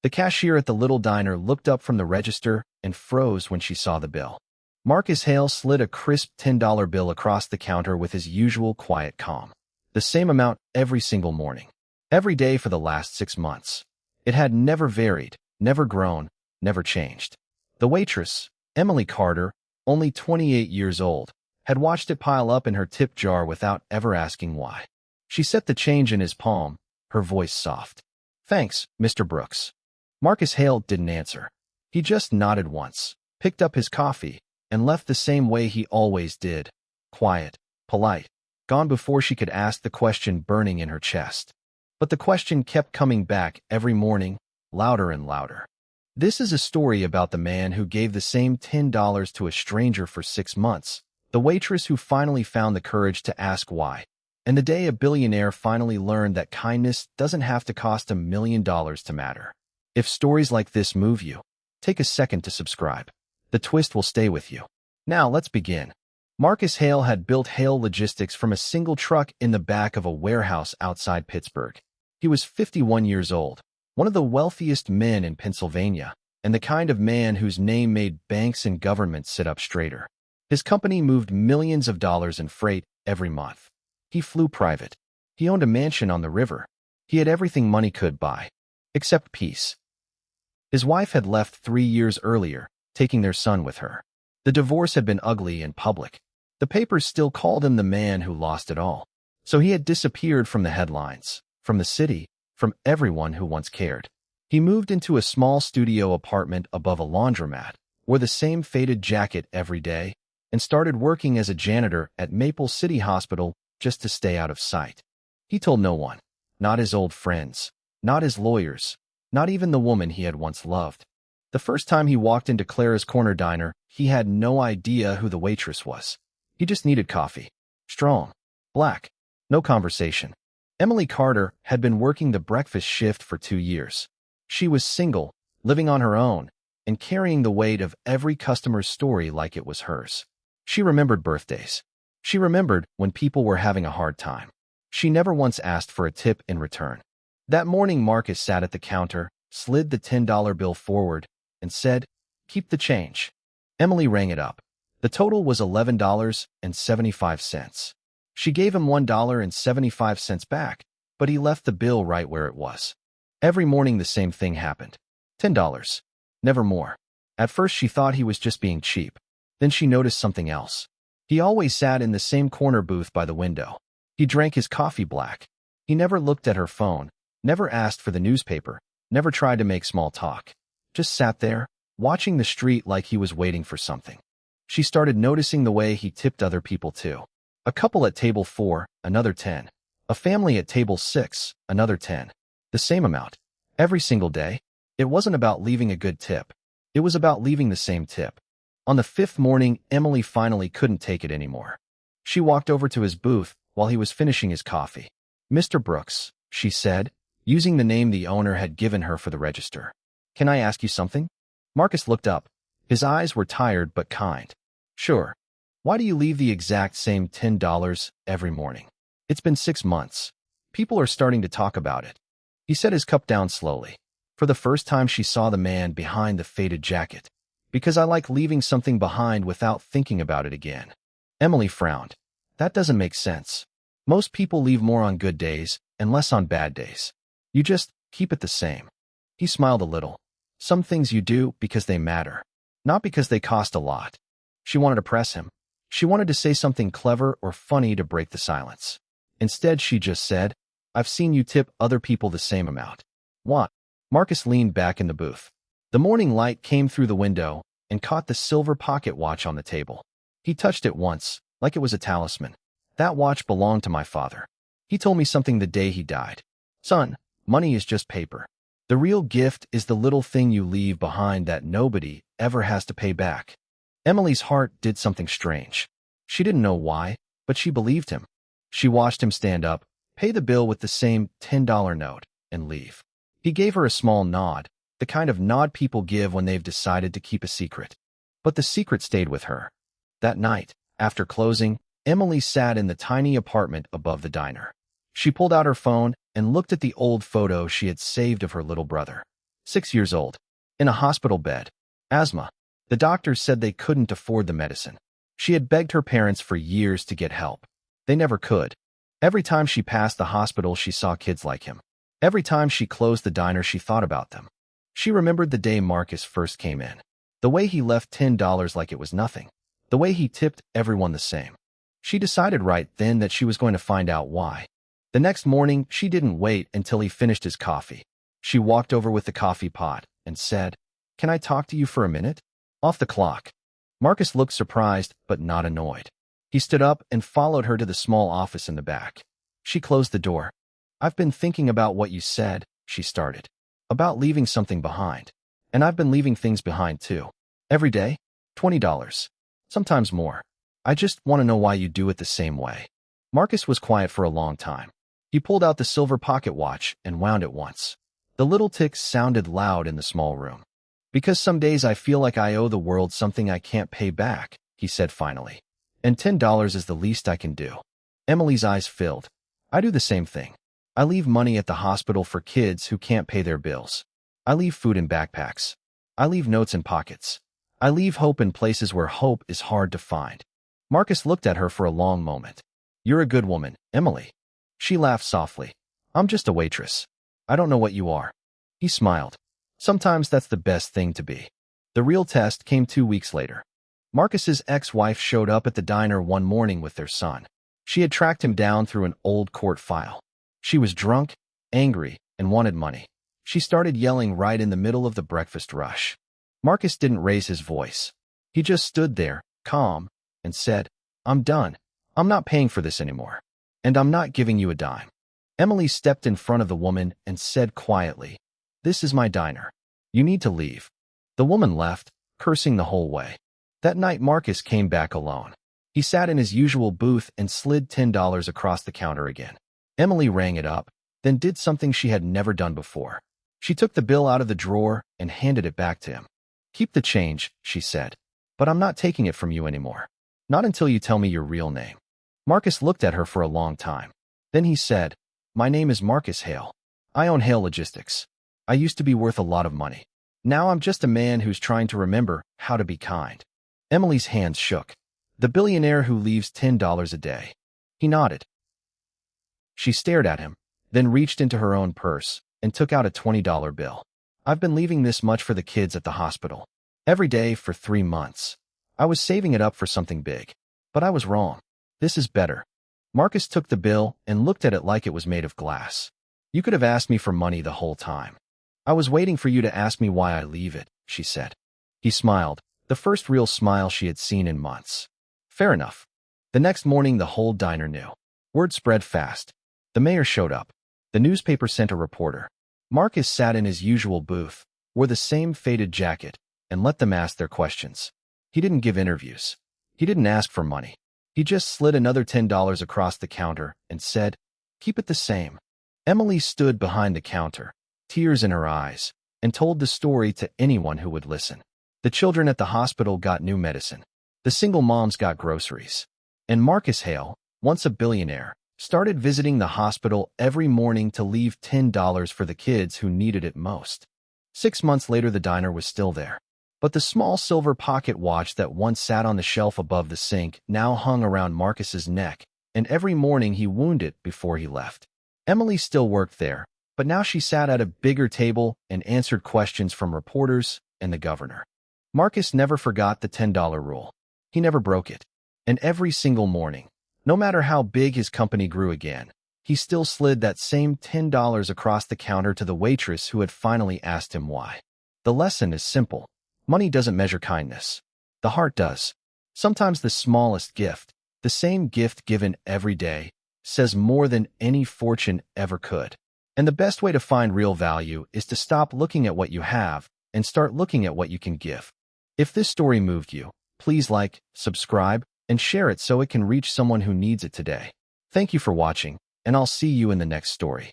The cashier at the little diner looked up from the register and froze when she saw the bill. Marcus Hale slid a crisp $10 bill across the counter with his usual quiet calm. The same amount every single morning. Every day for the last 6 months. It had never varied, never grown, never changed. The waitress, Emily Carter, only 28 years old, had watched it pile up in her tip jar without ever asking why. She set the change in his palm, her voice soft. "Thanks, Mr. Brooks." Marcus Hale didn't answer. He just nodded once, picked up his coffee, and left the same way he always did. Quiet, polite, gone before she could ask the question burning in her chest. But the question kept coming back every morning, louder and louder. This is a story about the man who gave the same $10 to a stranger for 6 months, the waitress who finally found the courage to ask why, and the day a billionaire finally learned that kindness doesn't have to cost $1 million to matter. If stories like this move you, take a second to subscribe. The twist will stay with you. Now let's begin. Marcus Hale had built Hale Logistics from a single truck in the back of a warehouse outside Pittsburgh. He was 51 years old, one of the wealthiest men in Pennsylvania, and the kind of man whose name made banks and governments sit up straighter. His company moved millions of dollars in freight every month. He flew private. He owned a mansion on the river. He had everything money could buy, except peace. His wife had left 3 years earlier, taking their son with her. The divorce had been ugly and public. The papers still called him the man who lost it all. So he had disappeared from the headlines, from the city, from everyone who once cared. He moved into a small studio apartment above a laundromat, wore the same faded jacket every day, and started working as a janitor at Maple City Hospital just to stay out of sight. He told no one, not his old friends, not his lawyers, not even the woman he had once loved. The first time he walked into Clara's Corner Diner, he had no idea who the waitress was. He just needed coffee. Strong. Black. No conversation. Emily Carter had been working the breakfast shift for 2 years. She was single, living on her own, and carrying the weight of every customer's story like it was hers. She remembered birthdays. She remembered when people were having a hard time. She never once asked for a tip in return. That morning, Marcus sat at the counter, slid the $10 bill forward, and said, "Keep the change." Emily rang it up. The total was $11.75. She gave him $1.75 back, but he left the bill right where it was. Every morning the same thing happened. $10. Never more. At first she thought he was just being cheap. Then she noticed something else. He always sat in the same corner booth by the window. He drank his coffee black. He never looked at her phone, never asked for the newspaper, never tried to make small talk. Just sat there, watching the street like he was waiting for something. She started noticing the way he tipped other people too. A couple at table 4, another 10. A family at table 6, another 10. The same amount. Every single day. It wasn't about leaving a good tip. It was about leaving the same tip. On the 5th morning, Emily finally couldn't take it anymore. She walked over to his booth while he was finishing his coffee. "Mr. Brooks," she said, using the name the owner had given her for the register. "Can I ask you something?" Marcus looked up. His eyes were tired but kind. "Sure. Why do you leave the exact same $10 every morning? It's been 6 months. People are starting to talk about it." He set his cup down slowly. For the first time she saw the man behind the faded jacket. "Because I like leaving something behind without thinking about it again." Emily frowned. "That doesn't make sense. Most people leave more on good days and less on bad days. You just keep it the same." He smiled a little. "Some things you do because they matter, not because they cost a lot." She wanted to press him. She wanted to say something clever or funny to break the silence. Instead, she just said, "I've seen you tip other people the same amount." "What?" Marcus leaned back in the booth. The morning light came through the window and caught the silver pocket watch on the table. He touched it once, like it was a talisman. "That watch belonged to my father. He told me something the day he died. Son, money is just paper. The real gift is the little thing you leave behind that nobody ever has to pay back." Emily's heart did something strange. She didn't know why, but she believed him. She watched him stand up, pay the bill with the same $10 note, and leave. He gave her a small nod, the kind of nod people give when they've decided to keep a secret. But the secret stayed with her. That night, after closing, Emily sat in the tiny apartment above the diner. She pulled out her phone and looked at the old photo she had saved of her little brother. 6 years old. In a hospital bed. Asthma. The doctors said they couldn't afford the medicine. She had begged her parents for years to get help. They never could. Every time she passed the hospital, she saw kids like him. Every time she closed the diner, she thought about them. She remembered the day Marcus first came in. The way he left $10 like it was nothing. The way he tipped everyone the same. She decided right then that she was going to find out why. The next morning, she didn't wait until he finished his coffee. She walked over with the coffee pot and said, "Can I talk to you for a minute?" Off the clock. Marcus looked surprised but not annoyed. He stood up and followed her to the small office in the back. She closed the door. "I've been thinking about what you said," she started. "About leaving something behind. And I've been leaving things behind too. Every day? $20. Sometimes more. I just want to know why you do it the same way." Marcus was quiet for a long time. He pulled out the silver pocket watch and wound it once. The little ticks sounded loud in the small room. "Because some days I feel like I owe the world something I can't pay back," he said finally. "And $10 is the least I can do." Emily's eyes filled. "I do the same thing. I leave money at the hospital for kids who can't pay their bills. I leave food in backpacks. I leave notes in pockets. I leave hope in places where hope is hard to find." Marcus looked at her for a long moment. "You're a good woman, Emily." She laughed softly. "I'm just a waitress. I don't know what you are." He smiled. "Sometimes that's the best thing to be." The real test came 2 weeks later. Marcus's ex-wife showed up at the diner one morning with their son. She had tracked him down through an old court file. She was drunk, angry, and wanted money. She started yelling right in the middle of the breakfast rush. Marcus didn't raise his voice. He just stood there, calm, and said, "I'm done. I'm not paying for this anymore. And I'm not giving you a dime." Emily stepped in front of the woman and said quietly, "This is my diner. You need to leave." The woman left, cursing the whole way. That night Marcus came back alone. He sat in his usual booth and slid $10 across the counter again. Emily rang it up, then did something she had never done before. She took the bill out of the drawer and handed it back to him. "Keep the change," she said. "But I'm not taking it from you anymore. Not until you tell me your real name." Marcus looked at her for a long time. Then he said, "My name is Marcus Hale. I own Hale Logistics. I used to be worth a lot of money. Now I'm just a man who's trying to remember how to be kind." Emily's hands shook. "The billionaire who leaves $10 a day." He nodded. She stared at him, then reached into her own purse and took out a $20 bill. "I've been leaving this much for the kids at the hospital. Every day for 3 months. I was saving it up for something big. But I was wrong. This is better." Marcus took the bill and looked at it like it was made of glass. "You could have asked me for money the whole time. I was waiting for you to ask me why I leave it," she said. He smiled, the first real smile she had seen in months. "Fair enough." The next morning the whole diner knew. Word spread fast. The mayor showed up. The newspaper sent a reporter. Marcus sat in his usual booth, wore the same faded jacket, and let them ask their questions. He didn't give interviews. He didn't ask for money. He just slid another $10 across the counter and said, "Keep it the same." Emily stood behind the counter, tears in her eyes, and told the story to anyone who would listen. The children at the hospital got new medicine. The single moms got groceries. And Marcus Hale, once a billionaire, started visiting the hospital every morning to leave $10 for the kids who needed it most. 6 months later, the diner was still there. But the small silver pocket watch that once sat on the shelf above the sink now hung around Marcus's neck, and every morning he wound it before he left. Emily still worked there, but now she sat at a bigger table and answered questions from reporters and the governor. Marcus never forgot the $10 rule. He never broke it. And every single morning, no matter how big his company grew again, he still slid that same $10 across the counter to the waitress who had finally asked him why. The lesson is simple. Money doesn't measure kindness. The heart does. Sometimes the smallest gift, the same gift given every day, says more than any fortune ever could. And the best way to find real value is to stop looking at what you have and start looking at what you can give. If this story moved you, please like, subscribe, and share it so it can reach someone who needs it today. Thank you for watching, and I'll see you in the next story.